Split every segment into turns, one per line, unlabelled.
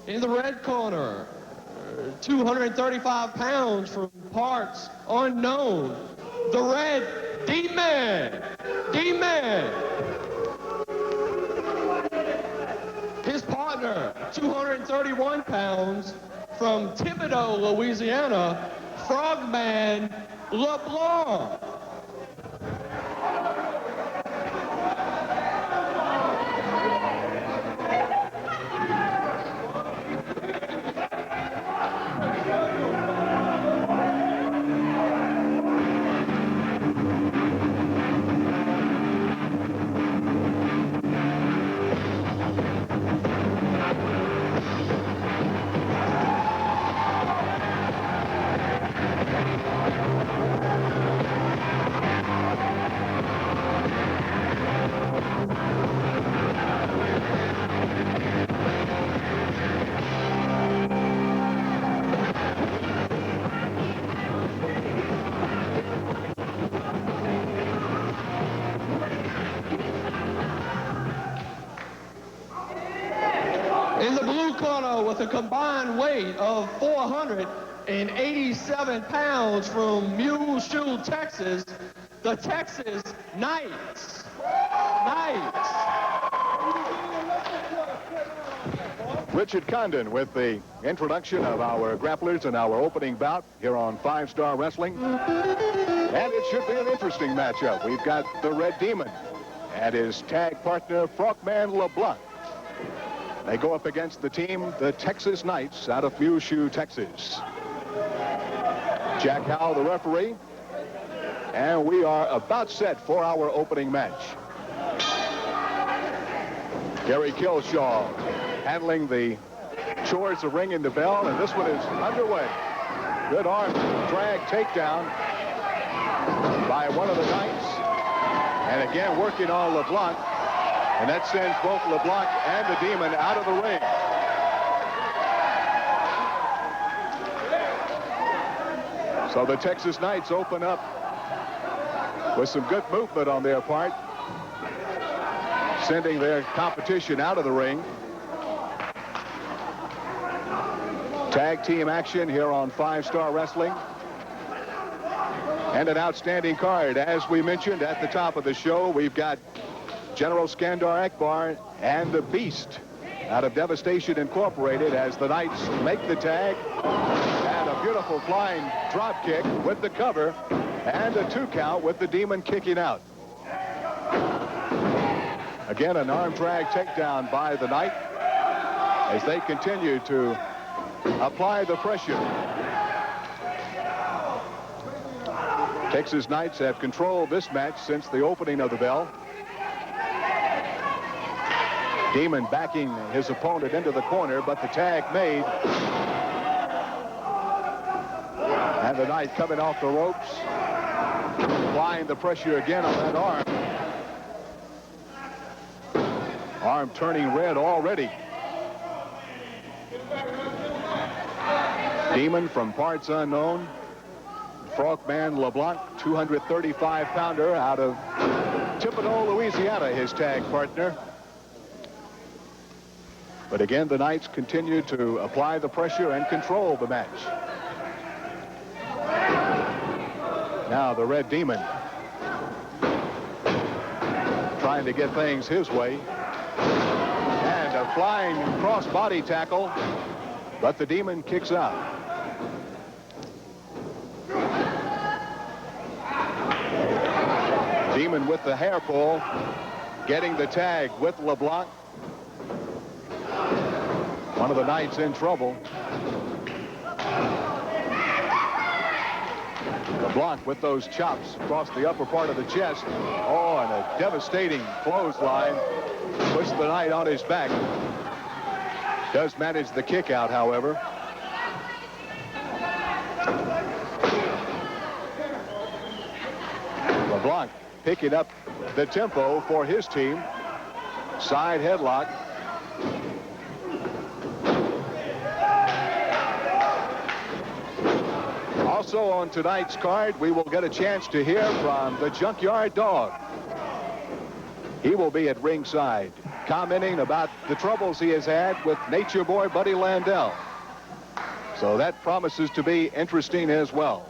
In the red corner, 235 pounds from parts unknown, the Red D-Man. D-Man. His partner, 231 pounds from Thibodaux, Louisiana, Frogman LeBlanc. In the blue corner with a combined weight of 487 pounds from Muleshoe, Texas, the Texas Knights.
Richard Condon with the introduction of our grapplers in our opening bout here on 5-Star Wrestling. And it should be an interesting matchup. We've got the Red Demon and his tag partner, Frogman LeBlanc. They go up against the team, the Texas Knights, out of Muleshoe, Texas. Jack Howell, the referee. And we are about set for our opening match. Gary Killshaw handling the chores of ringing the bell, and this one is underway. Good arm drag takedown by one of the Knights. And again, working on LeBlanc. And that sends both LeBlanc and the Demon out of the ring. So the Texas Knights open up with some good movement on their part, sending their competition out of the ring. Tag team action here on 5-Star Wrestling. And an outstanding card. As we mentioned at the top of the show, we've got General Skandor Akbar and the Beast out of Devastation Incorporated as the Knights make the tag. And a beautiful flying drop kick with the cover and a 2 count with the Demon kicking out. Again, an arm drag takedown by the Knight as they continue to apply the pressure. Texas Knights have controlled this match since the opening of the bell. Demon backing his opponent into the corner, but the tag made. And the Knight coming off the ropes, applying the pressure again on that arm. Arm turning red already. Demon from parts unknown. Frogman LeBlanc, 235-pounder out of Thibodaux, Louisiana, his tag partner. But again, the Knights continue to apply the pressure and control the match. Now the Red Demon trying to get things his way. And a flying cross-body tackle, but the Demon kicks out. Demon with the hair pull, getting the tag with LeBlanc. One of the Knights in trouble. LeBlanc with those chops across the upper part of the chest. Oh, and a devastating clothesline. Puts the Knight on his back. Does manage the kick out, however. LeBlanc picking up the tempo for his team. Side headlock. Also on tonight's card, we will get a chance to hear from the Junkyard Dog. He will be at ringside, commenting about the troubles he has had with Nature Boy Buddy Landell. So that promises to be interesting as well.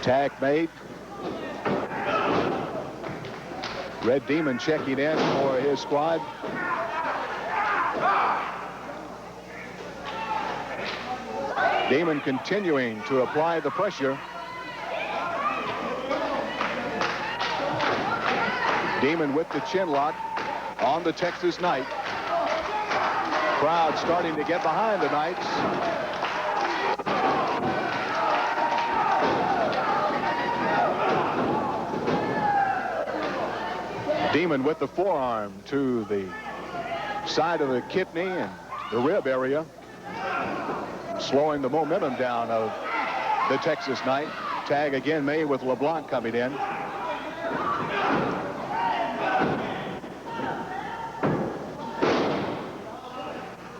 Tag made. Red Demon checking in for his squad. Demon continuing to apply the pressure. Demon with the chin lock on the Texas Knight. Crowd starting to get behind the Knights. Demon with the forearm to the side of the kidney and the rib area, slowing the momentum down of the Texas Knight. Tag again made with LeBlanc coming in.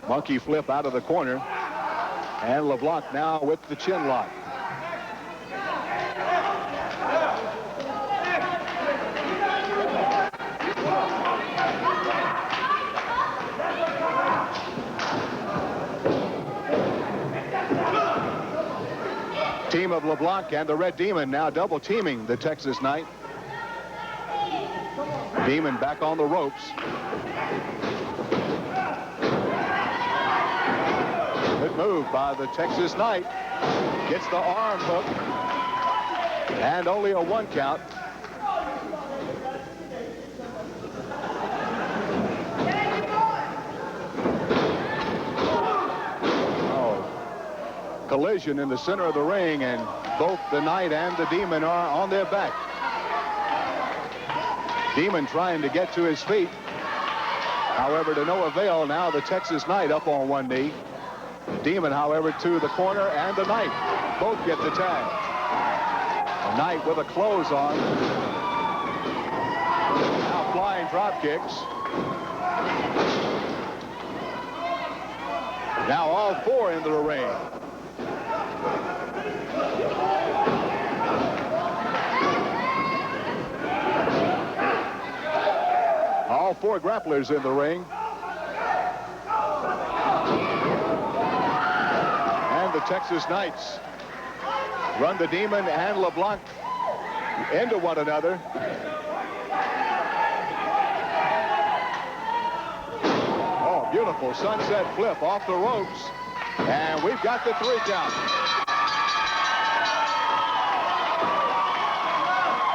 Monkey flip out of the corner, and LeBlanc now with the chin lock. Team of LeBlanc and the Red Demon now double teaming the Texas Knight. Demon back on the ropes. Good move by the Texas Knight. Gets the arm hook. And only a 1 count. Collision in the center of the ring, and both the Knight and the Demon are on their back. Demon trying to get to his feet. However, to no avail. Now the Texas Knight up on one knee. Demon, however, to the corner, and the Knight both get the tag. The Knight with a close on. Now flying drop kicks. Now all 4 into the ring. All 4 grapplers in the ring. And the Texas Knights run the Demon and LeBlanc into one another. Oh, beautiful sunset flip off the ropes. And we've got the 3 count.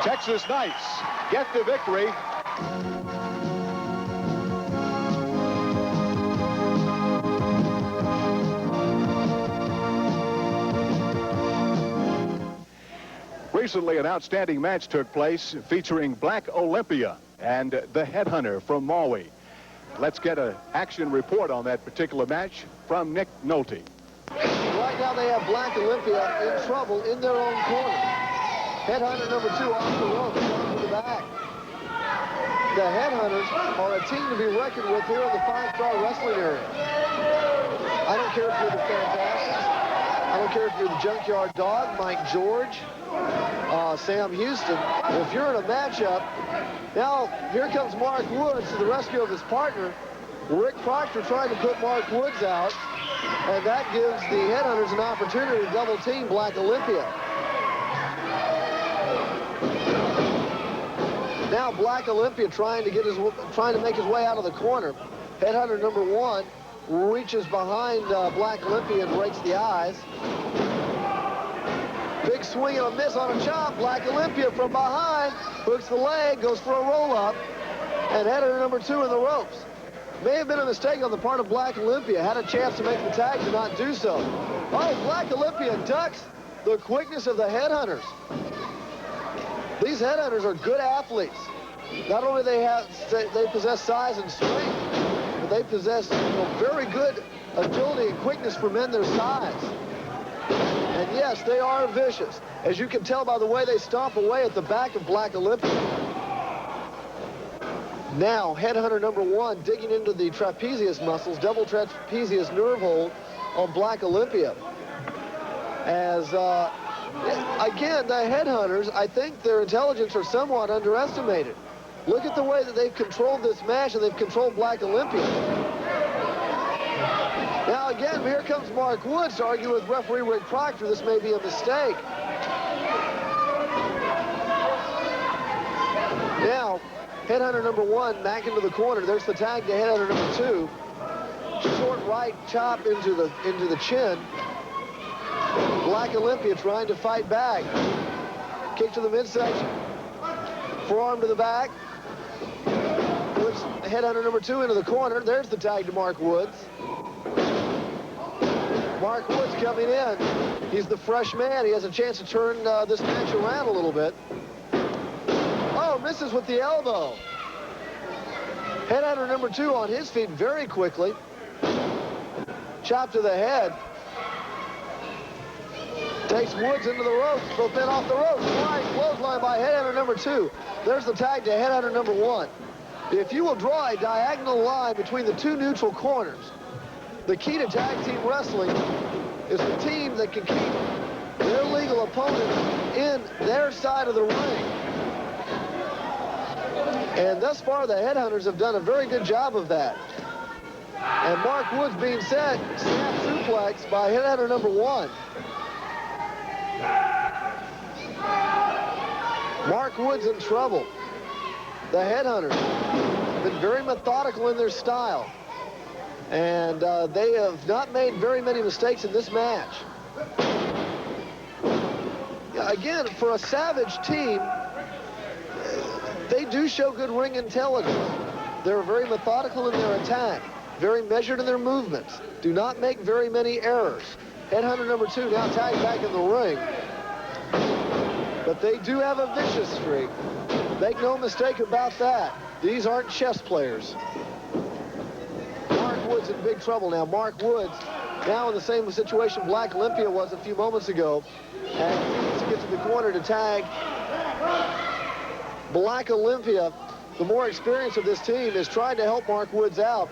Texas Knights get the victory. Recently, an outstanding match took place featuring Black Olympia and the Headhunter from Maui. Let's get an action report on that particular match from Nick Nolte.
Right now they have Black Olympia in trouble in their own corner. Headhunter number 2 off the rope, going to the back. The Headhunters are a team to be reckoned with here in the 5-star wrestling area. I don't care if you're the Fantastics. I don't care if you're the Junkyard Dog, Mike George, Sam Houston. If you're in a matchup, now here comes Mark Woods to the rescue of his partner. Rick Proctor trying to put Mark Woods out, and that gives the Headhunters an opportunity to double team Black Olympia. Now Black Olympia trying to make his way out of the corner. Headhunter number 1 reaches behind Black Olympia and breaks the eyes. Big swing and a miss on a chop. Black Olympia from behind hooks the leg, goes for a roll-up, and Headhunter number 2 in the ropes. May have been a mistake on the part of Black Olympia. Had a chance to make the tag, did not do so. Oh, Black Olympia ducks the quickness of the Headhunters. These Headhunters are good athletes. Not only they possess size and strength, but they possess very good agility and quickness for men their size. And yes, they are vicious, as you can tell by the way they stomp away at the back of Black Olympia. Now, Headhunter number 1 digging into the trapezius muscles, double trapezius nerve hold on Black Olympia. As, again, the Headhunters, I think their intelligence are somewhat underestimated. Look at the way that they've controlled this match, and they've controlled Black Olympia. Now again, here comes Mark Woods to argue with referee Rick Proctor. This may be a mistake. Now, Headhunter number 1 back into the corner. There's the tag to Headhunter number 2. Short right chop into the chin. Black Olympia trying to fight back. Kick to the midsection. Forearm to the back. Puts Headhunter number 2 into the corner. There's the tag to Mark Woods. Mark Woods coming in. He's the fresh man. He has a chance to turn this match around a little bit. Oh, misses with the elbow. Headhunter number 2 on his feet very quickly. Chop to the head. Takes Woods into the ropes. Both men off the ropes. Flying clothesline by Headhunter number 2. There's the tag to Headhunter number 1. If you will draw a diagonal line between the two neutral corners, the key to tag team wrestling is the team that can keep their legal opponent in their side of the ring. And thus far, the Headhunters have done a very good job of that. And Mark Woods being set, snap suplex by Headhunter number 1. Mark Woods in trouble. The Headhunters have been very methodical in their style. And they have not made very many mistakes in this match. Again, for a Savage team, they do show good ring intelligence. They're very methodical in their attack, very measured in their movements, do not make very many errors. Headhunter number 2 now tagged back in the ring. But they do have a vicious streak. Make no mistake about that. These aren't chess players. Mark Woods in big trouble now. Mark Woods now in the same situation Black Olympia was a few moments ago. And he needs to get to the corner to tag. Black Olympia, the more experience of this team, is trying to help Mark Woods out.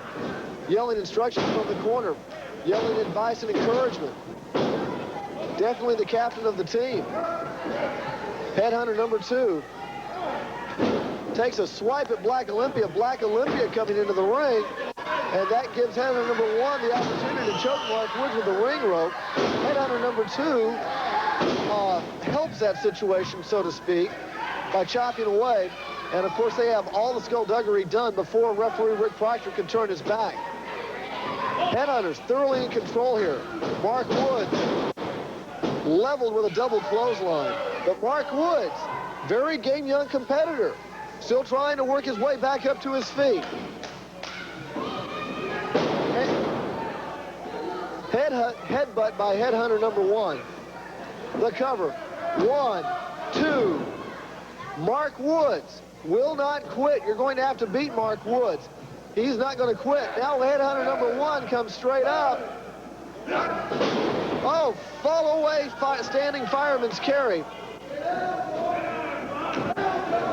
Yelling instructions from the corner. Yelling advice and encouragement. Definitely the captain of the team. Headhunter number 2 takes a swipe at Black Olympia. Black Olympia coming into the ring. And that gives Headhunter number 1 the opportunity to choke Mark Woods with the ring rope. Headhunter number 2 helps that situation, so to speak, by chopping away. And, of course, they have all the skullduggery done before referee Rick Proctor can turn his back. Headhunters thoroughly in control here. Mark Woods leveled with a double clothesline. But Mark Woods, very game young competitor, still trying to work his way back up to his feet. Headbutt by Headhunter number 1. The cover. 1, 2. Mark Woods will not quit. You're going to have to beat Mark Woods. He's not going to quit. Now Headhunter number 1 comes straight up. Oh, fall away, standing fireman's carry.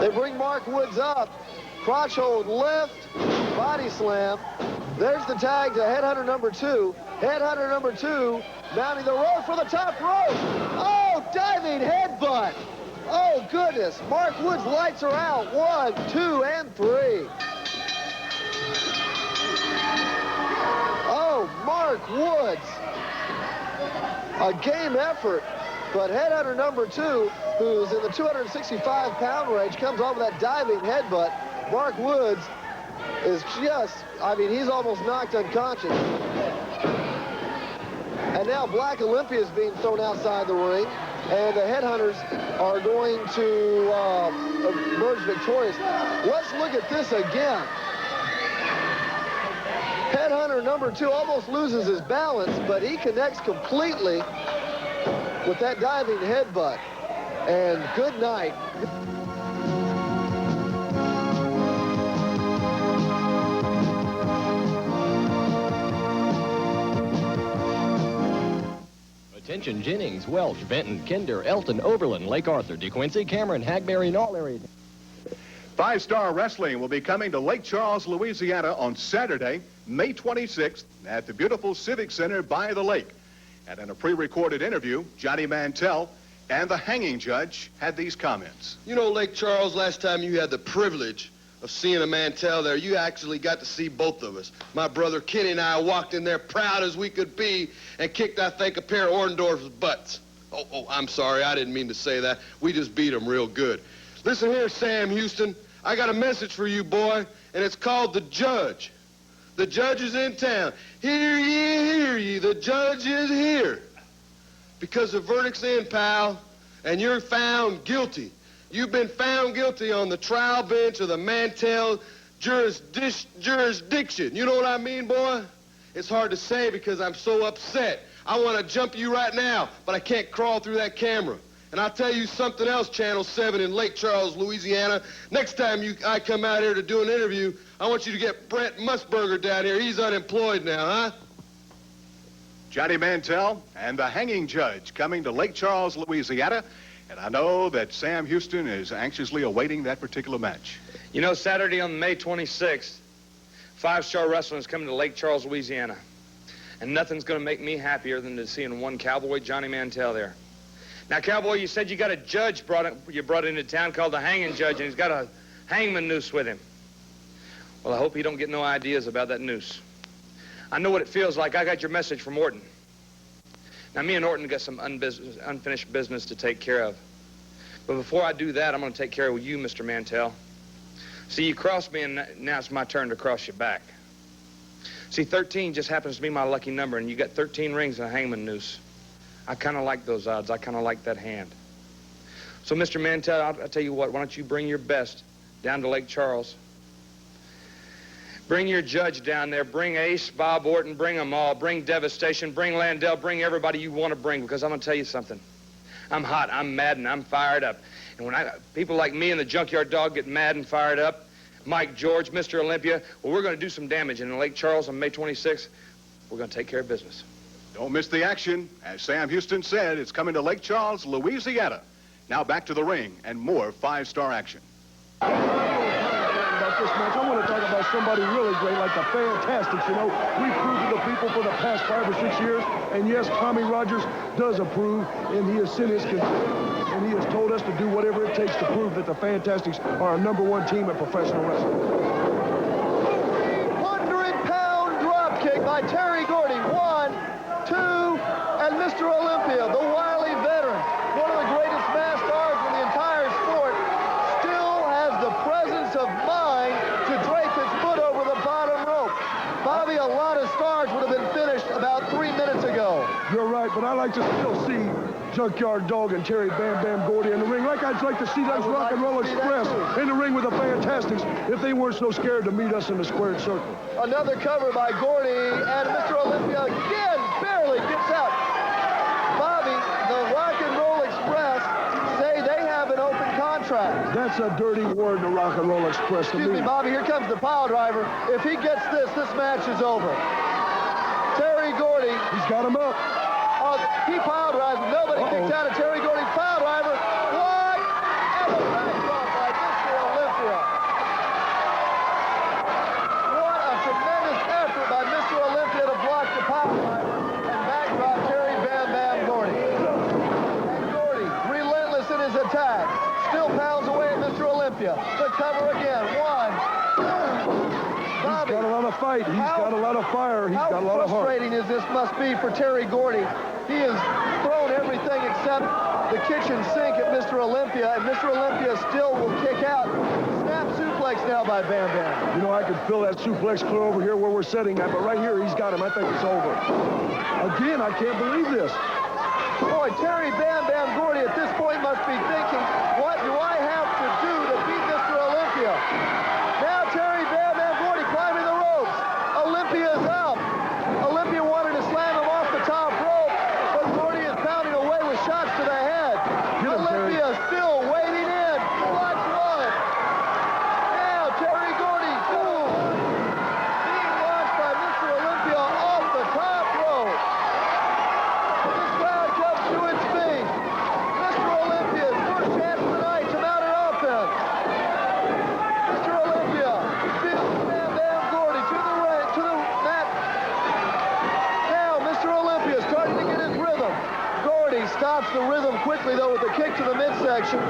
They bring Mark Woods up. Crotch hold lift, body slam. There's the tag to Headhunter number 2. Headhunter number 2 mounting the rope for the top rope. Oh, diving headbutt. Oh, goodness. Mark Woods lights are out. 1, 2, and 3. Oh, Mark Woods. A game effort. But Headhunter number 2, who's in the 265-pound range, comes on with that diving headbutt. Mark Woods is just, I mean, he's almost knocked unconscious. And now Black Olympia is being thrown outside the ring, and the Headhunters are going to emerge victorious. Let's look at this again. Headhunter number 2 almost loses his balance, but he connects completely with that diving headbutt. And good night.
Attention Jennings, Welch, Benton, Kinder, Elton, Oberlin, Lake Arthur, DeQuincy, Cameron, Hackberry, and all areas.
5-Star Wrestling will be coming to Lake Charles, Louisiana on Saturday, May 26th at the beautiful Civic Center by the lake. And in a pre-recorded interview, Johnny Mantell and the hanging judge had these comments.
You know, Lake Charles, last time you had the privilege of seeing a Mantell there. You actually got to see both of us. My brother Kenny and I walked in there proud as we could be and kicked, I think, a pair of Orndorff's butts. Oh, I'm sorry. I didn't mean to say that. We just beat them real good. Listen here, Sam Houston. I got a message for you, boy, and it's called The Judge. The judge is in town. Hear ye, the judge is here. Because the verdict's in, pal, and you're found guilty. You've been found guilty on the trial bench of the Mantell jurisdiction. You know what I mean, boy? It's hard to say because I'm so upset. I want to jump you right now, but I can't crawl through that camera. And I'll tell you something else, Channel 7 in Lake Charles, Louisiana. Next time I come out here to do an interview, I want you to get Brent Musburger down here. He's unemployed now, huh?
Johnny Mantell and the hanging judge coming to Lake Charles, Louisiana. And I know that Sam Houston is anxiously awaiting that particular match.
You know, Saturday on May 26th, 5-Star Wrestling is coming to Lake Charles, Louisiana. And nothing's going to make me happier than to seeing one cowboy, Johnny Mantell, there. Now, cowboy, you said you got a judge you brought into town called the Hangin Judge, and he's got a hangman noose with him. Well, I hope he don't get no ideas about that noose. I know what it feels like. I got your message from Orton. Now, me and Orton got some unfinished business to take care of. But before I do that, I'm going to take care of you, Mr. Mantell. See, you crossed me, and now it's my turn to cross you back. See, 13 just happens to be my lucky number, and you got 13 rings and a hangman noose. I kind of like those odds. I kind of like that hand. So, Mr. Mantell, I'll tell you what. Why don't you bring your best down to Lake Charles? Bring your judge down there. Bring Ace, Bob Orton, bring them all. Bring Devastation, bring Landell, bring everybody you want to bring, because I'm going to tell you something. I'm hot, I'm mad, and I'm fired up. And when people like me and the Junkyard Dog get mad and fired up, Mike George, Mr. Olympia, well, we're going to do some damage. And in Lake Charles on May 26th, we're going to take care of business.
Don't miss the action. As Sam Houston said, it's coming to Lake Charles, Louisiana. Now back to the ring and more 5-star action.
About this match, I want to talk about somebody really great like the Fantastics. You know, we proved to the people for the past 5 or 6 years, and yes, Tommy Rogers does approve, and he has sent his consent, and he has told us to do whatever it takes to prove that the Fantastics are a #1 team in professional wrestling.
100-pound drop kick by Terry Gordy. 1, 2, and Mr. Olympia, the wily veteran, one of the greatest mass stars in the entire sport, still has the presence of mind to drape his foot over the bottom rope. Bobby, a lot of stars would have been finished about 3 minutes ago.
You're right, but I like to still see Junkyard Dog and Terry Bam Bam Gordy in the ring. Like I'd like to see those Rockin Roll Express in the ring with the Fantastics if they weren't so scared to meet us in the squared circle.
Another cover by Gordy, and Mr. Olympia again barely gets out. Bobby, the Rockin Roll Express say they have an open contract.
That's a dirty word, the Rockin Roll Express to me.
Excuse me, Bobby, here comes the pile driver. If he gets this match is over. Terry Gordy.
He's got him up.
He pile drives. Nobody kicks out of Terry Gordy's pile driver. What? And a backdrop by Mr. Olympia. What a tremendous effort by Mr. Olympia to block the pile driver and backdrop Terry Bam Bam Gordy. And Gordy, relentless in his attack, still pounds away at Mr. Olympia. The cover again. 1, 2. Bobby,
he's got a lot of fight. He's got a lot of fire. He's got a lot of heart.
How frustrating is this must be for Terry Gordy? He has thrown everything except the kitchen sink at Mr. Olympia, and Mr. Olympia still will kick out. Snap suplex now by Bam Bam.
You know, I can feel that suplex clear over here where we're sitting at, but right here he's got him. I think it's over. Again, I can't believe this.
Boy, Terry Bam Bam Gordy at this point must be thinking, what do I have to do to beat Mr. Olympia? Now Terry Bam Bam Gordy climbing the ropes. Olympia is out. Olympia wanted to slam him off the top rope, but Gordy is pounding away with shots to the head. Olympia still wading in. Watch one. Now Terry Gordy, boom, being launched by Mr. Olympia off the top rope. This crowd comes to its feet. Mr. Olympia's first chance tonight to mount an offense. Mr. Olympia, Bam Bam Gordy to the ring, to the mat. Now Mr. Olympia starting to get his rhythm. Gordy stops the rhythm quickly though with a kick to the midsection.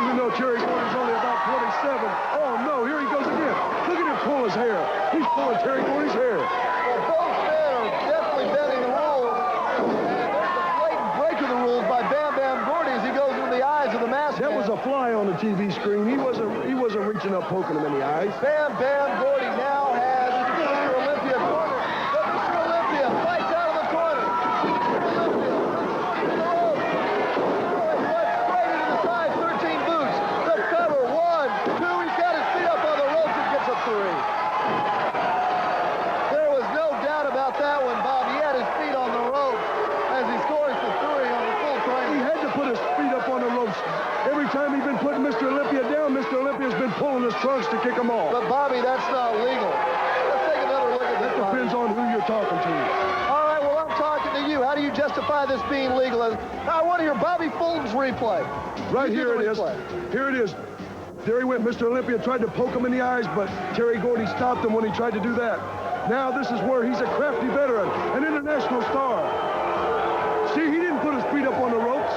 Even though Terry Gordy's only about 26 7. Oh, no, here he goes again. Look at him pull his hair. He's pulling Terry Gordy's hair.
Well, both men are definitely bending the rules. And there's a blatant break of the rules by Bam Bam Gordy as he goes into the eyes of the masked
That
man.
was a fly on the TV screen. He wasn't reaching up, poking him in the eyes.
Bam Bam Gordy now has Mr. Olympia cornered. But Mr. Olympia fights out of the corner. Mr. Olympia to the ropes. Throwing left straight into the side, 13 boots. The cover, 1, 2. He's got his feet up on the ropes and gets a 3. There was no doubt about that one, Bob. He had his feet on the ropes as he scores the 3 on the full frame.
He had to put his feet up on the ropes. Every time he's been putting Mr. Olympia down, Mr. Olympia's been pulling his trunks to kick him off.
But, Bobby, that's not legal. Let's take another look at this.
That depends on who you're talking to.
All right, well, I'm talking to you. How do you justify this being legal? I want to hear Bobby Fulton's replay.
Right here it is.
Replay.
Here it is. There he went. Mr. Olympia tried to poke him in the eyes, but Terry Gordy stopped him when he tried to do that. Now this is where he's a crafty veteran, an international star. See, he didn't put his feet up on the ropes.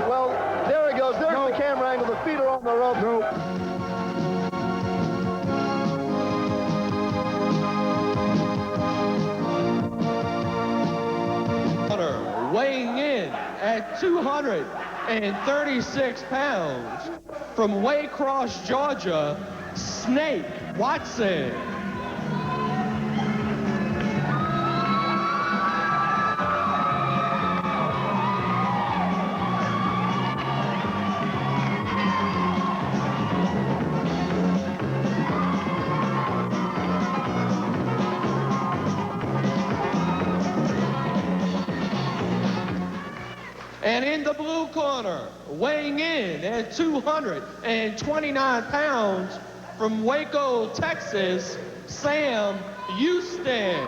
Well, there he goes. There's the camera angle. The feet are on the rope.
Nope.
Weighing in at 236 pounds from Waycross, Georgia, Snake Watson. And in the blue corner, weighing in at 229 pounds from Waco, Texas, Sam Houston.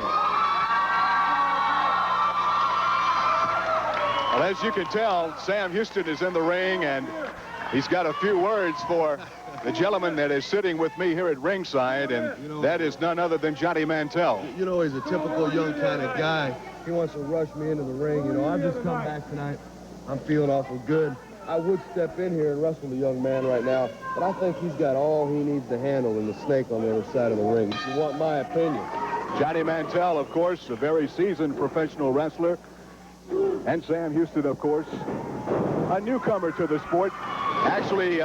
Well, as you can tell, Sam Houston is in the ring, and he's got a few words for the gentleman that is sitting with me here at ringside, and that is none other than Johnny Mantell.
You know, he's a typical young kind of guy. He wants to rush me into the ring. You know, I've just come back tonight. I'm feeling awful good. I would step in here and wrestle the young man right now, but I think he's got all he needs to handle in the Snake on the other side of the ring, if you want my opinion.
Johnny Mantell, of course, a very seasoned professional wrestler. And Sam Houston, of course, a newcomer to the sport. Actually,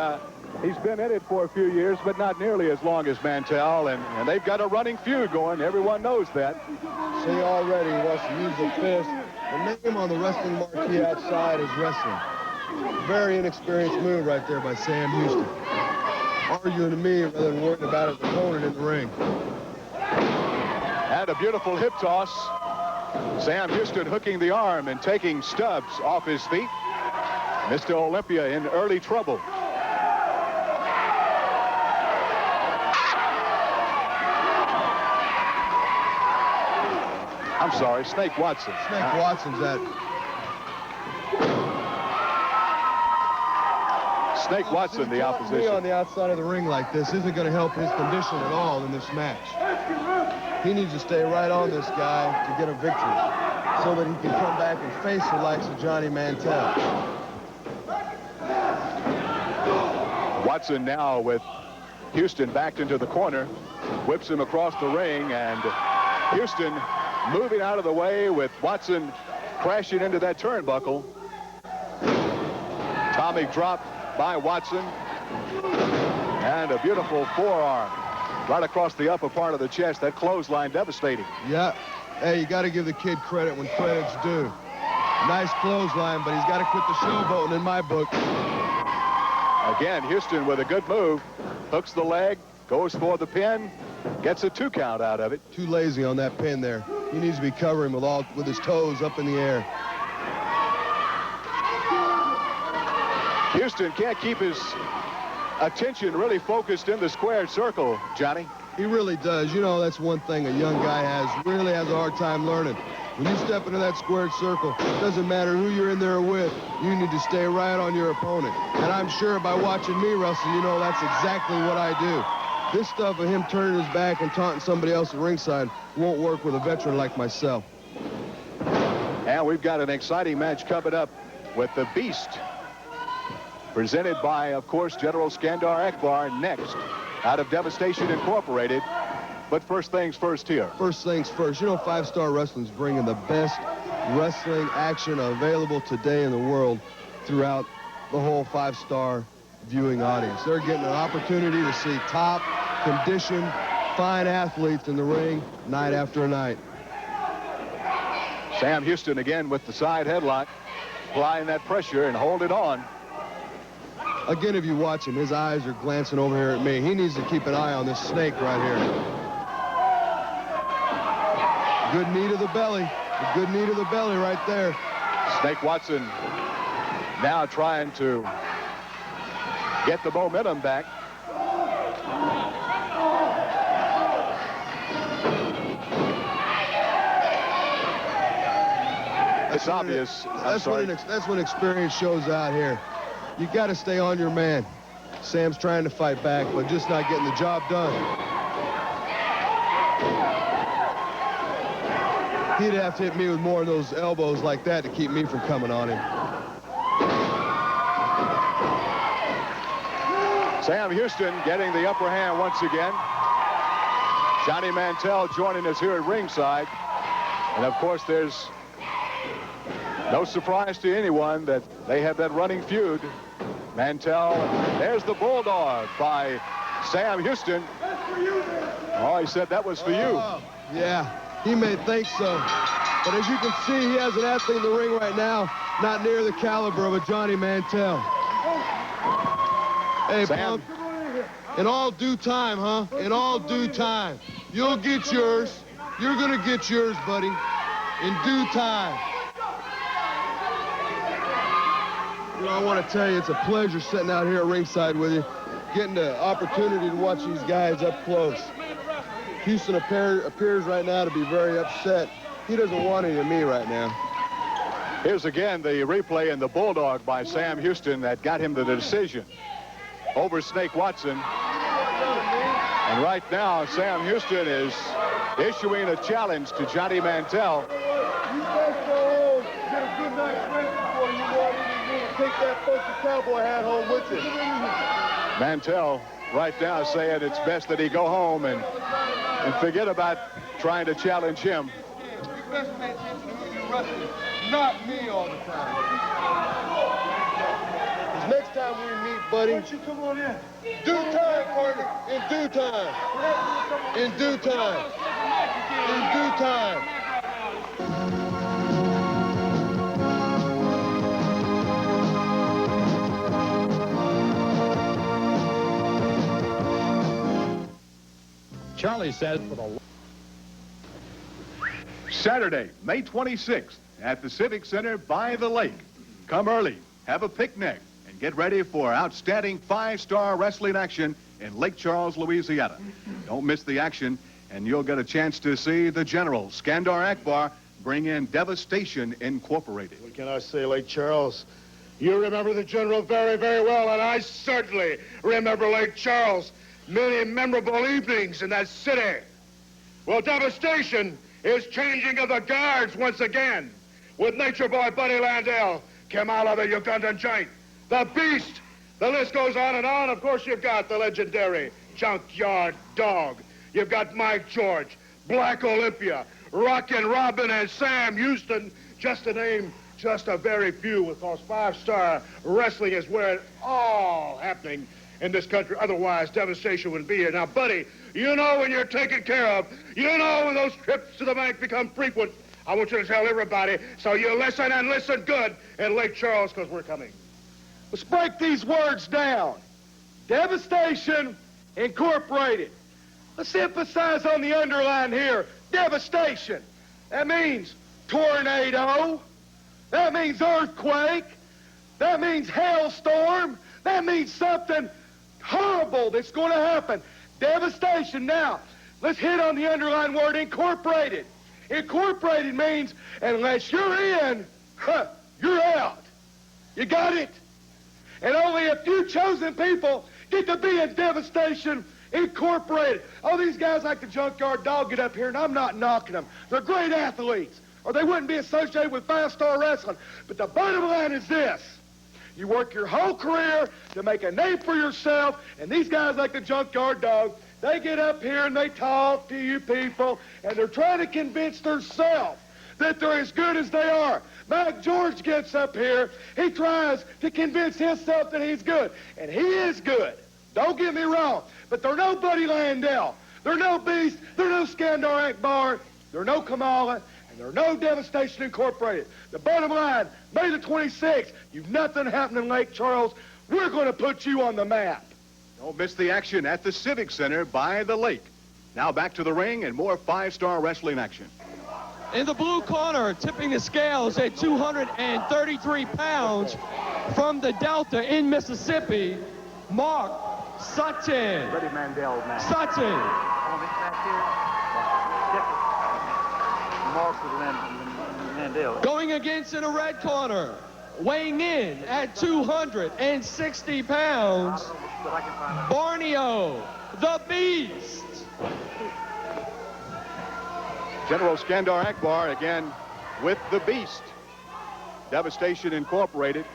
he's been in it for a few years, but not nearly as long as Mantell, and they've got a running feud going. Everyone knows that.
See, already he wants to use the fist. The name on the wrestling marquee outside is wrestling. Very inexperienced move right there by Sam Houston. Arguing to me rather than worrying about his opponent in the ring.
And a beautiful hip toss. Sam Houston hooking the arm and taking Stubbs off his feet. Mr. Olympia in early trouble. I'm sorry, Snake Watson.
Snake Watson's that.
Snake Watson, the
Me
opposition.
on the outside of the ring like this isn't going to help his condition at all in this match. He needs to stay right on this guy to get a victory so that he can come back and face the likes of Johnny Mantell.
Watson now with Houston backed into the corner, whips him across the ring, and Houston moving out of the way with Watson crashing into that turnbuckle. Atomic drop by Watson, and a beautiful forearm right across the upper part of the chest. That clothesline devastating.
Yeah. Hey, you got to give the kid credit when credit's due. Nice clothesline, but he's got to quit the showboating in my book.
Again, Houston with a good move, hooks the leg, goes for the pin, gets a 2 count out of it.
Too lazy on that pin there. He needs to be covering with his toes up in the air.
Houston can't keep his attention really focused in the squared circle, Johnny.
He really does. You know, that's one thing a young guy really has a hard time learning. When you step into that squared circle, it doesn't matter who you're in there with. You need to stay right on your opponent. And I'm sure by watching me wrestle, you know that's exactly what I do. This stuff of him turning his back and taunting somebody else at ringside won't work with a veteran like myself.
And we've got an exciting match coming up with the Beast. presented by, of course, General Skandor Akbar, next out of Devastation Incorporated. But first things first here.
First things first. You know, 5-Star Wrestling's bringing the best wrestling action available today in the world throughout the whole 5-Star viewing audience. They're getting an opportunity to see top, conditioned, fine athletes in the ring night after night.
Sam Houston again with the side headlock, applying that pressure and hold it on.
Again, if you watch him, his eyes are glancing over here at me. He needs to keep an eye on this snake right here. Good knee to the belly. A good knee to the belly right there.
Snake Watson now trying to get the momentum back. It's obvious.
That's when experience shows out here. You got to stay on your man. Sam's trying to fight back, but just not getting the job done. He'd have to hit me with more of those elbows like that to keep me from coming on him.
Sam Houston getting the upper hand once again. Johnny Mantell joining us here at ringside. And of course, there's no surprise to anyone that they have that running feud. Mantell, there's the Bulldog by Sam Houston. Oh, he said that was for you.
Yeah, he may think so. But as you can see, he has an athlete in the ring right now, not near the caliber of a Johnny Mantell. Hey, Sam. Punk, in all due time, huh? In all due time. You'll get yours. You're going to get yours, buddy, in due time. You know, I want to tell you, it's a pleasure sitting out here at ringside with you, getting the opportunity to watch these guys up close. Houston appears right now to be very upset. He doesn't want any of me right now.
Here's again the replay and the Bulldog by Sam Houston that got him to the decision over Snake Watson. And right now, Sam Houston is issuing a challenge to Johnny Mantell.
You guys go home, get a good night's rest before you walk in and take that funky cowboy hat home with you.
Mantell right now saying it's best that he go home and forget about trying to challenge him.
You best pay attention to who you're wrestling, not me all the time.
Next time we meet, buddy.
Why don't you come on in?
Due time, partner. In due time. In due time. In due time.
Charlie said for the
Saturday, May 26th at the Civic Center by the lake. Come early, have a picnic, and get ready for outstanding 5-star wrestling action in Lake Charles, Louisiana. Don't miss the action, and you'll get a chance to see the General, Skandor Akbar, bring in Devastation Incorporated.
What can I say, Lake Charles? You remember the General very, very well, and I certainly remember Lake Charles. Many memorable evenings in that city. Well, Devastation is changing of the guards once again with Nature Boy Buddy Landell, Kamala the Ugandan Giant, the Beast. The list goes on and on. Of course, you've got the legendary Junkyard Dog. You've got Mike George, Black Olympia, Rockin Robin, and Sam Houston, just to name just a very few, because 5-star wrestling is where it's all happening in this country. Otherwise, Devastation wouldn't be here. Now, buddy, you know when you're taken care of. You know when those trips to the bank become frequent. I want you to tell everybody, so you listen and listen good in Lake Charles, because we're coming. Let's break these words down. Devastation Incorporated. Let's emphasize on the underline here. Devastation. That means tornado. That means earthquake. That means hailstorm. That means something horrible that's going to happen. Devastation. Now, let's hit on the underlined word incorporated. Incorporated means unless you're in, you're out. You got it? And only a few chosen people get to be in Devastation Incorporated. Oh, these guys like the Junkyard Dog get up here, and I'm not knocking them. They're great athletes, or they wouldn't be associated with 5-star wrestling. But the bottom line is this. You work your whole career to make a name for yourself, and these guys like the Junkyard Dog, they get up here and they talk to you people, and they're trying to convince themselves that they're as good as they are. Mike George gets up here, he tries to convince himself that he's good, and he is good. Don't get me wrong, but they're no Buddy Landell. They're no Beast. They're no Skandor Akbar. They're no Kamala. And they're no Devastation Incorporated. The bottom line, May the 26th, you've nothing happening in Lake Charles. We're going to put you on the map.
Don't miss the action at the Civic Center by the lake. Now back to the ring and more five-star wrestling action.
In the blue corner, tipping the scales at 233 pounds from the Delta in Mississippi, Mark Sutton.
Ready, Mandel, man.
Sutton.
Landell.
Going against in the red corner, weighing in at 260 pounds, Borneo, the Beast.
General Skandor Akbar again with the Beast. Devastation Incorporated.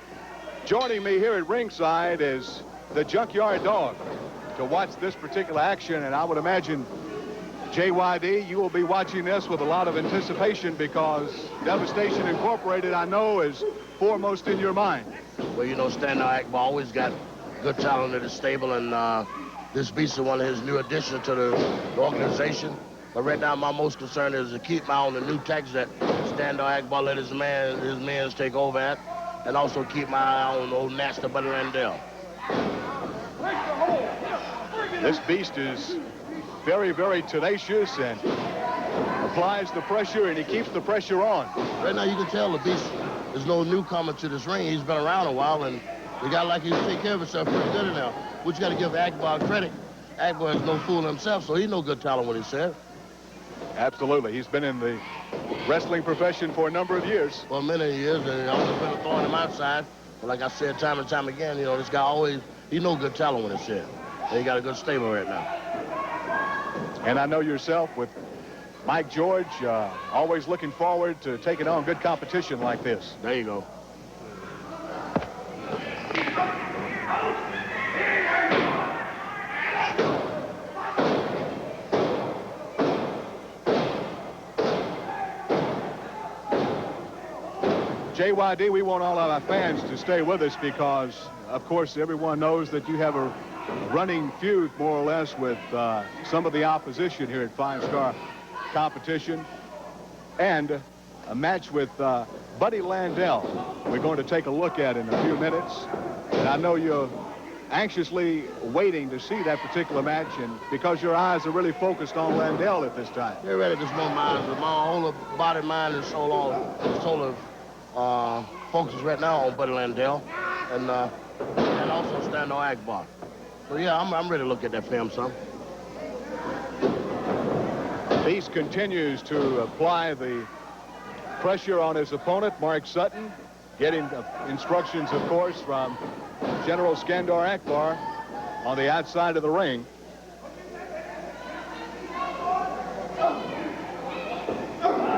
Joining me here at ringside is the Junkyard Dog to watch this particular action, and I would imagine, JYD, you will be watching this with a lot of anticipation because Devastation Incorporated, I know, is foremost in your mind.
Well, you know, Skandor Akbar always got good talent in his stable, and this Beast is one of his new additions to the organization. But right now, my most concern is to keep my eye on the new tax that Skandor Akbar let his men take over at, and also keep my eye on old Nasty Buddy Landell.
This Beast is very, very tenacious and applies the pressure, and he keeps the pressure on.
Right now, you can tell the Beast is no newcomer to this ring. He's been around a while, and the guy like him take care of himself pretty good now. Which you got to give Akbar credit. Akbar is no fool himself, so he's no good talent when he said.
Absolutely. He's been in the wrestling profession for a number of years.
For many years, and I've always been a thorn in my side. But like I said time and time again, you know, this guy always, he's no good talent when it's said. And he got a good stable right now.
And I know yourself with Mike George, always looking forward to taking on good competition like this.
There you go.
JYD, we want all of our fans to stay with us because, of course, everyone knows that you have a running feud, more or less, with some of the opposition here at five-star competition, and a match with Buddy Landell we're going to take a look at in a few minutes. And I know you're anxiously waiting to see that particular match, and because your eyes are really focused on Landell at this time.
They're ready to smoke my eyes, but my whole body, mind, and soul focuses right now on Buddy Landell and also Skandor Akbar. So yeah, I'm ready to look at that film, son.
Beast continues to apply the pressure on his opponent, Mark Sutton, getting instructions, of course, from General Skandor Akbar on the outside of the ring.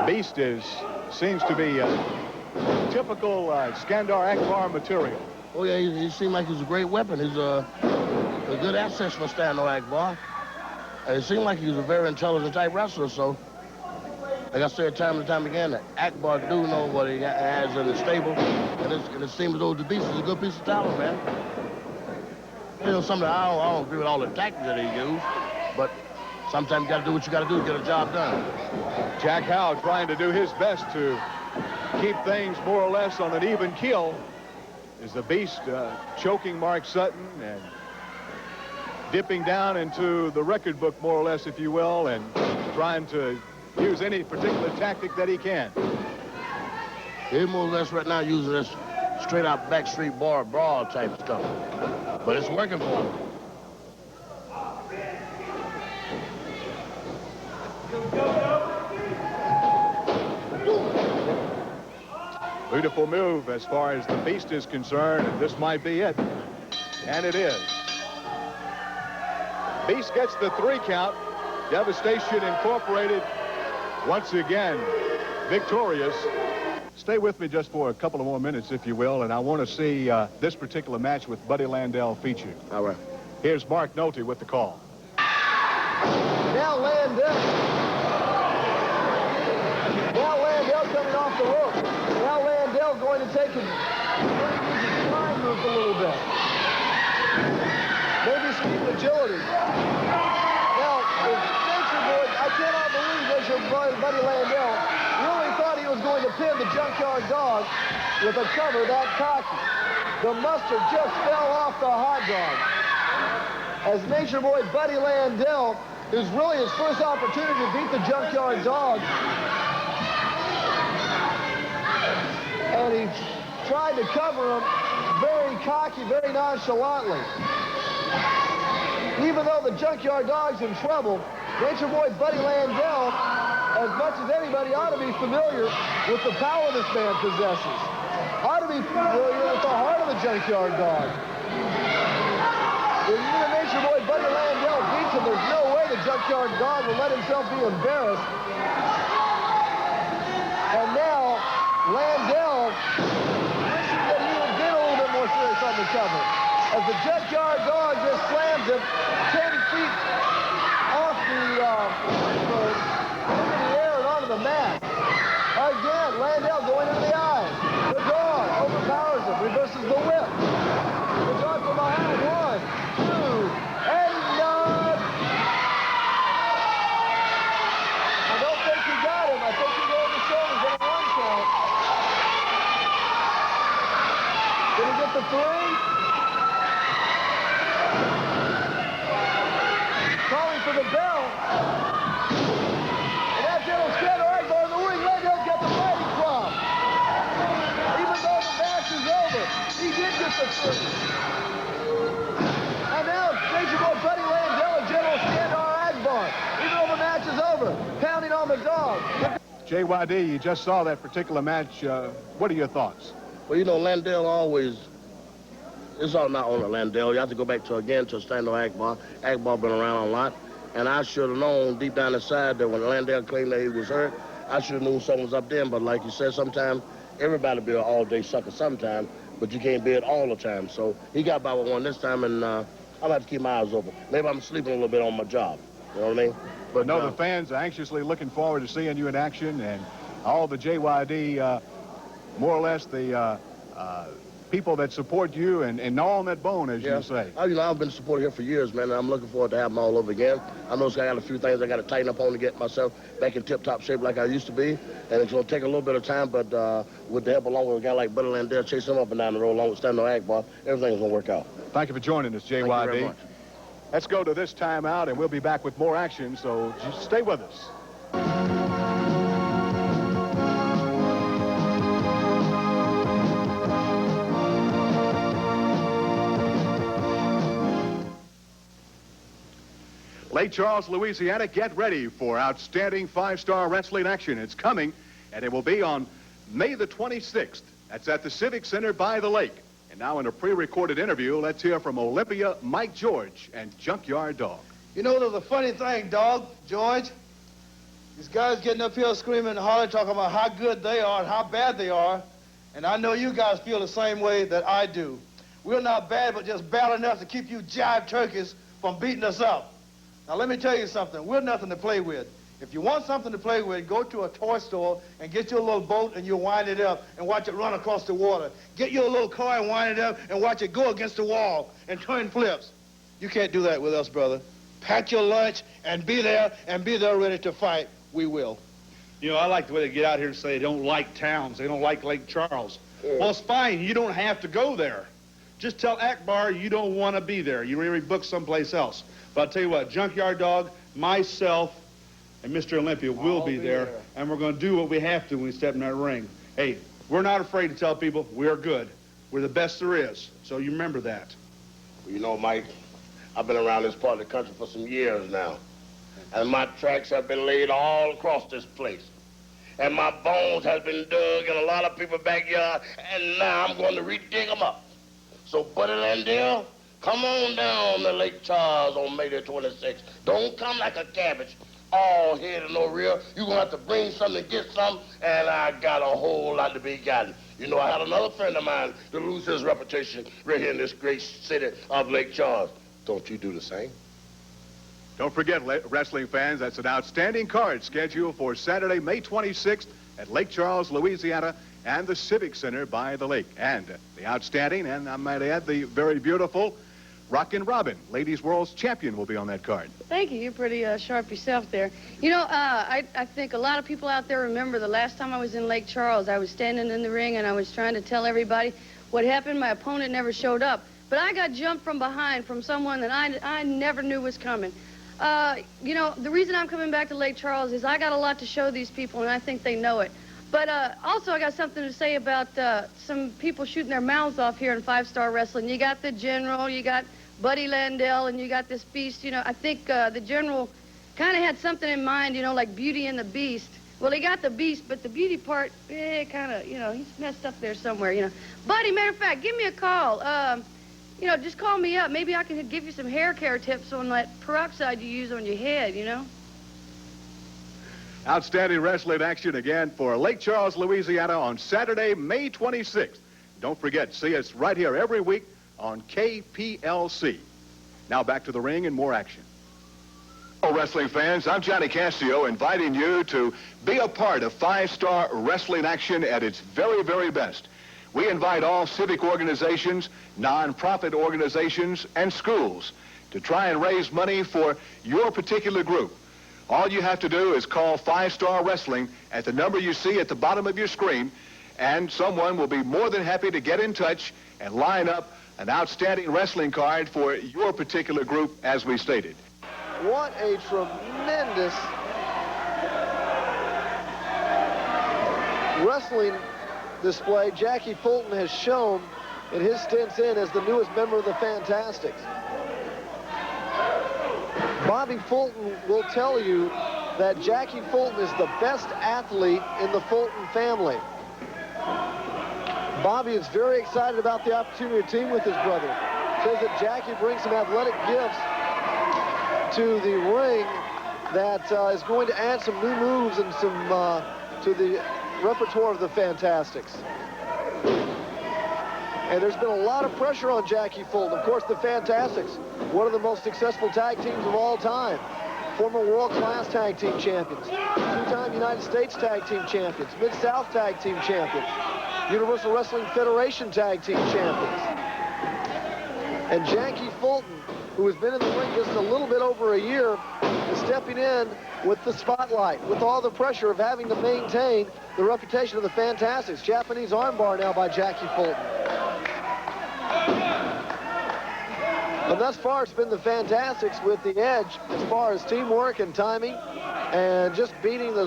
Beast seems to be typical Skandor Akbar material.
Oh yeah, he seemed like he's a great weapon. He's a good asset for Skandor Akbar. And it seemed like he was a very intelligent type wrestler, so like I said time and time again, that Akbar do know what he has in the stable, and it seems as though the Beast is a good piece of talent, man. You know, something I don't agree with all the tactics that he used, but sometimes you got to do what you got to do to get a job done.
Jack Howe trying to do his best to keep things more or less on an even keel. Is the Beast choking Mark Sutton and dipping down into the record book, more or less, if you will, and trying to use any particular tactic that he can.
He's more or less right now using this straight-out backstreet bar brawl type stuff, but it's working for him.
Beautiful move as far as the Beast is concerned, and this might be it. And it is. Beast gets the 3 count. Devastation Incorporated once again victorious. Stay with me just for a couple of more minutes, if you will, and I want to see this particular match with Buddy Landell featured.
All right.
Here's Mark Nolte with the call.
Now Landell coming off the rope. Now Landell going to take his flying move a little bit. Maybe some agility. Now, if Nature Boy, I cannot believe Nature Boy, Buddy Landell, really thought he was going to pin the Junkyard Dog with a cover that cocky. The mustard just fell off the hot dog. As Nature Boy Buddy Landell, is really his first opportunity to beat the Junkyard Dog. And he tried to cover him very cocky, very nonchalantly. Even though the Junkyard Dog's in trouble, Nature Boy Buddy Landell, as much as anybody, ought to be familiar with the power this man possesses. Ought to be familiar with the heart of the Junkyard Dog. If even Nature Boy Buddy Landell beats him, there's no way the Junkyard Dog will let himself be embarrassed. And now, Landell wishing that he would get a little bit more serious on the cover. As the Junkyard Dog just slams him 10 feet off into the air and onto the mat. Again, Landell going into the eyes. The dog overpowers him, reverses the whip. The dog from behind, 1, 2, and none. I don't think he got him. I think he rolled the shoulders on a 1 count. Did he get the 3? Calling for the bell. And that's General Skandor Akbar in the ring. Landell's got the fighting crop. Even though the match is over, he did get the 3. And now Nature Boy Buddy Landell and General Skandor Akbar. Even though the match is over, pounding on the dog.
JYD, you just saw that particular match. What are your thoughts?
Well, you know, Landell always, it's all not only Landell. You have to go back to Skandor Akbar. Akbar been around a lot. And I should have known deep down inside that when Landell claimed that he was hurt, I should have known something was up there. But like you said, sometimes everybody be an all-day sucker sometime, but you can't be it all the time. So he got by with one this time, and I'm going to have to keep my eyes open. Maybe I'm sleeping a little bit on my job. You know what I mean?
But no, the fans are anxiously looking forward to seeing you in action, and all the JYD, more or less the people that support you and gnaw on that bone, as you say.
You know, I've been supported here for years, man, and I'm looking forward to having them all over again. I know I got a few things I got to tighten up on to get myself back in tip-top shape like I used to be, and it's going to take a little bit of time, but with the help along with a guy like Buddy Landell, chase him up and down the road along with Skandor Akbar, everything's going to work out.
Thank you for joining us, JYD.
Thank you very much.
Let's go to this timeout, and we'll be back with more action, so just stay with us. Lake Charles, Louisiana, get ready for outstanding 5-star wrestling action. It's coming, and it will be on May the 26th. That's at the Civic Center by the lake. And now in a pre-recorded interview, let's hear from Olympia, Mike George, and Junkyard Dog.
You know, there's a funny thing, Dog, George. These guys getting up here screaming and hollering, talking about how good they are and how bad they are. And I know you guys feel the same way that I do. We're not bad, but just bad enough to keep you jive turkeys from beating us up. Now, let me tell you something. We're nothing to play with. If you want something to play with, go to a toy store and get you a little boat and you wind it up and watch it run across the water. Get you a little car and wind it up and watch it go against the wall and turn flips. You can't do that with us, brother. Pack your lunch and be there ready to fight. We will.
You know, I like the way they get out here and say they don't like towns. They don't like Lake Charles. Well, it's fine. You don't have to go there. Just tell Akbar you don't want to be there. You already booked someplace else. But I'll tell you what, Junkyard Dog, myself, and Mr. Olympia will be there, and we're going to do what we have to when we step in that ring. Hey, we're not afraid to tell people we are good. We're the best there is, so you remember that.
Well, you know, Mike, I've been around this part of the country for some years now, and my tracks have been laid all across this place, and my bones have been dug in a lot of people's backyard, and now I'm going to re-dig them up. So, Buddy Landell, come on down to Lake Charles on May the 26th. Don't come like a cabbage. all head and no rear. You're going to have to bring something to get something, and I got a whole lot to be gotten. You know, I had another friend of mine to lose his reputation right here in this great city of Lake Charles. Don't you do the same?
Don't forget, wrestling fans, that's an outstanding card scheduled for Saturday, May 26th at Lake Charles, Louisiana, and the Civic Center by the lake. And the outstanding, and I might add, the very beautiful Rockin Robin, Ladies World's Champion, will be on that card.
Thank you. You're pretty sharp yourself there. You know, I think a lot of people out there remember the last time I was in Lake Charles. I was standing in the ring, and I was trying to tell everybody what happened. My opponent never showed up. But I got jumped from behind from someone that I never knew was coming. You know, the reason I'm coming back to Lake Charles is I got a lot to show these people, and I think they know it. But also, I got something to say about some people shooting their mouths off here in five-star wrestling. You got the General, you got Buddy Landell, and you got this Beast. You know, I think the General kind of had something in mind, you know, like Beauty and the Beast. Well, he got the Beast, but the beauty part, kind of, you know, he's messed up there somewhere, you know. Buddy, matter of fact, give me a call. You know, just call me up. Maybe I can give you some hair care tips on that peroxide you use on your head, you know.
Outstanding wrestling action again for Lake Charles, Louisiana on Saturday, May 26th. Don't forget, see us right here every week on KPLC. Now back to the ring and more action. Hello, wrestling fans. I'm Johnny Castillo, inviting you to be a part of five-star wrestling action at its very, very best. We invite all civic organizations, non-profit organizations, and schools to try and raise money for your particular group. All you have to do is call Five-Star Wrestling at the number you see at the bottom of your screen, and someone will be more than happy to get in touch and line up an outstanding wrestling card for your particular group, as we stated.
What a tremendous wrestling display Jackie Fulton has shown in his stints in as the newest member of the Fantastics. Bobby Fulton will tell you that Jackie Fulton is the best athlete in the Fulton family. Bobby is very excited about the opportunity to team with his brother. Says that Jackie brings some athletic gifts to the ring that is going to add some new moves and some to the repertoire of the Fantastics. And there's been a lot of pressure on Jackie Fulton. Of course, the Fantastics, one of the most successful tag teams of all time. Former world-class tag team champions, two-time United States tag team champions, Mid-South tag team champions, Universal Wrestling Federation tag team champions. And Jackie Fulton, who has been in the ring just a little bit over a year, is stepping in with the spotlight, with all the pressure of having to maintain the reputation of the Fantastics. Japanese armbar now by Jackie Fulton. And thus far, it's been the Fantastics with the edge as far as teamwork and timing and just beating the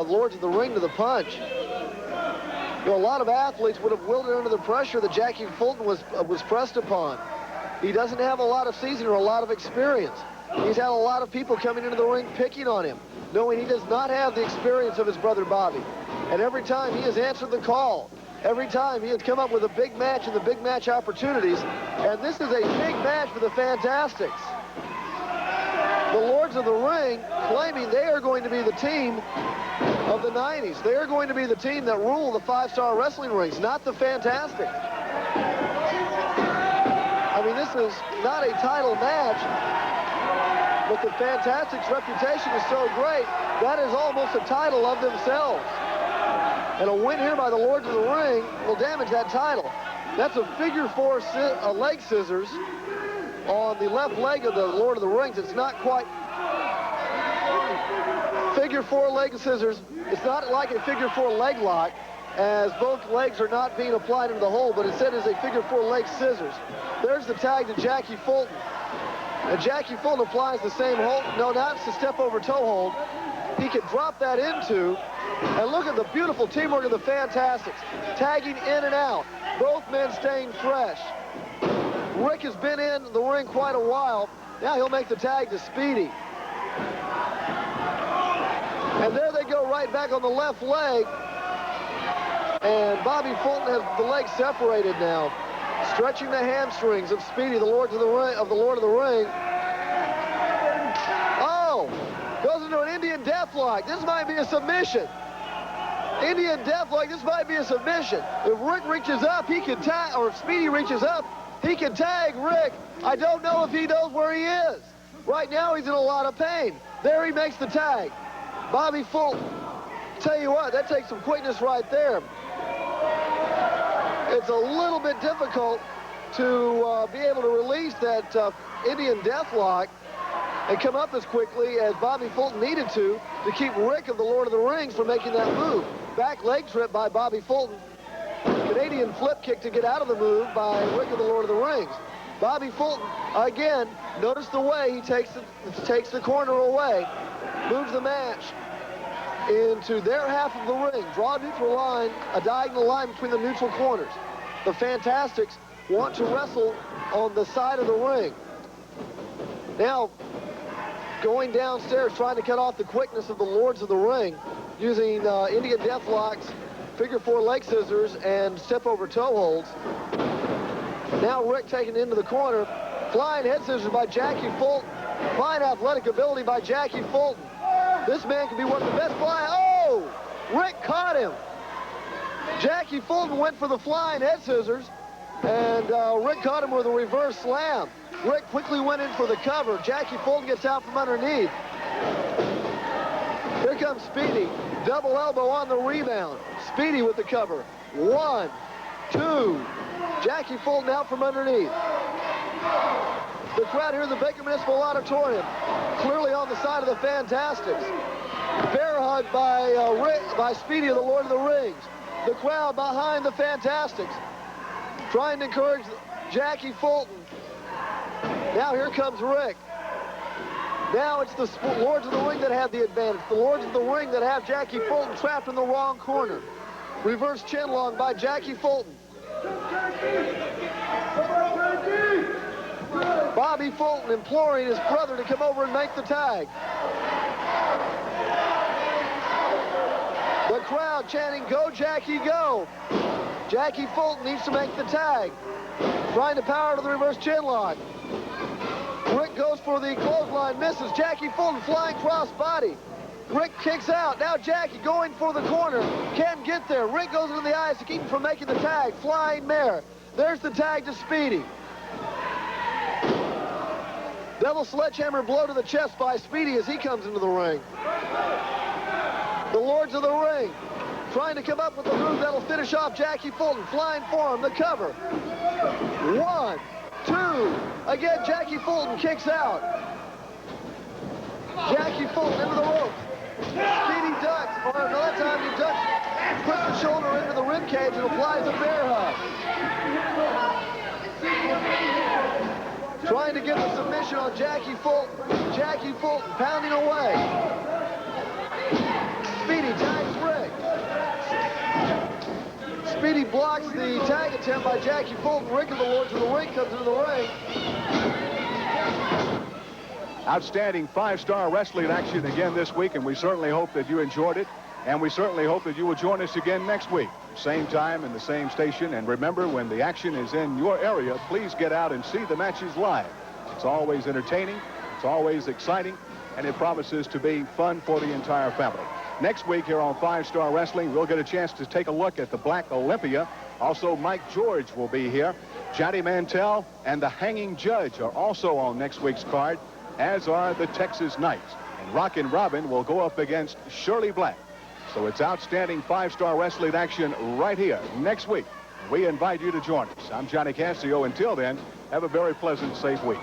Lords of the Ring to the punch. You know, a lot of athletes would have wilted under the pressure that Jackie Fulton was pressed upon. He doesn't have a lot of seasoning or a lot of experience. He's had a lot of people coming into the ring picking on him, knowing he does not have the experience of his brother Bobby. And every time he has answered the call, every time he has come up with a big match and the big match opportunities, and this is a big match for the Fantastics. The Lords of the Ring claiming they are going to be the team of the 90s. They are going to be the team that rule the five-star wrestling rings, not the Fantastics. I mean, this is not a title match, but the Fantastics' reputation is so great, that is almost a title of themselves. And a win here by the Lords of the Ring will damage that title. That's a figure four leg scissors on the left leg of the Lord of the Rings. It's not quite figure four leg scissors. It's not like a figure four leg lock, as both legs are not being applied into the hole, but instead is a figure four leg scissors. There's the tag to Jackie Fulton. And Jackie Fulton applies the same hold. No, now it's the step over toe hold. He can drop that into, and look at the beautiful teamwork of the Fantastics. Tagging in and out. Both men staying fresh. Rick has been in the ring quite a while. Now he'll make the tag to Speedy. And there they go, right back on the left leg. And Bobby Fulton has the legs separated now, stretching the hamstrings of Speedy, the Lord of the Ring. Oh, goes into an Indian Deathlock. This might be a submission. Indian Deathlock, this might be a submission. If Rick reaches up, he can tag, or if Speedy reaches up, he can tag Rick. I don't know if he knows where he is. Right now, he's in a lot of pain. There he makes the tag. Bobby Fulton. Tell you what, that takes some quickness right there. It's a little bit difficult to be able to release that Indian Deathlock and come up as quickly as Bobby Fulton needed to keep Rick of the Lord of the Rings from making that move. Back leg trip by Bobby Fulton. Canadian flip kick to get out of the move by Rick of the Lord of the Rings. Bobby Fulton, again, notice the way he takes the corner away, moves the match into their half of the ring. Draw a neutral line, a diagonal line between the neutral corners. The Fantastics want to wrestle on the side of the ring. Now, going downstairs, trying to cut off the quickness of the Lords of the Ring, using Indian Deathlocks, figure 4 leg scissors, and step over toe holds. Now Rick taken into the corner. Flying head scissors by Jackie Fulton. Fine athletic ability by Jackie Fulton. This man could be one of the best flying. Oh! Rick caught him. Jackie Fulton went for the flying head scissors, and Rick caught him with a reverse slam. Rick quickly went in for the cover. Jackie Fulton gets out from underneath. Here comes Speedy. Double elbow on the rebound. Speedy with the cover. 1, 2. Jackie Fulton out from underneath. The crowd here in the Baker Municipal Auditorium, clearly on the side of the Fantastics. Bear hug by Speedy of the Lord of the Rings. The crowd behind the Fantastics, trying to encourage Jackie Fulton. Now here comes Rick. Now it's the Lords of the Ring that have the advantage. The Lords of the Ring that have Jackie Fulton trapped in the wrong corner. Reverse chinlong by Jackie Fulton. Bobby Fulton imploring his brother to come over and make the tag. The crowd chanting, "Go, Jackie, go!" Jackie Fulton needs to make the tag. Trying to power to the reverse chinlock. Rick goes for the clothesline, misses. Jackie Fulton flying cross body. Rick kicks out. Now Jackie going for the corner. Can't get there. Rick goes into the eyes to keep him from making the tag. Flying mare. There's the tag to Speedy. Double sledgehammer blow to the chest by Speedy as he comes into the ring. The Lords of the Ring trying to come up with a move that'll finish off Jackie Fulton. Flying form, the cover. 1, 2. Again, Jackie Fulton kicks out. Jackie Fulton into the ropes. Speedy ducks, or another time he ducks, puts the shoulder into the rib cage and applies a bear hug. Trying to get the submission on Jackie Fulton. Jackie Fulton pounding away. Speedy tags Rick. Speedy blocks the tag attempt by Jackie Fulton. Rick of the Lords of the Ring comes into the ring.
Outstanding 5-star wrestling action again this week, and we certainly hope that you enjoyed it, and we certainly hope that you will join us again next week. Same time and the same station, and remember, when the action is in your area, please get out and see the matches live. It's always entertaining, it's always exciting, and it promises to be fun for the entire family. Next week here on 5-Star Wrestling, we'll get a chance to take a look at the Black Olympia. Also, Mike George will be here. Johnny Mantell and the Hanging Judge are also on next week's card, as are the Texas Knights. And Rockin Robin will go up against Shirley Black. So it's outstanding 5-star wrestling action right here next week. We invite you to join us. I'm Johnny Cassio. Until then, have a very pleasant, safe week.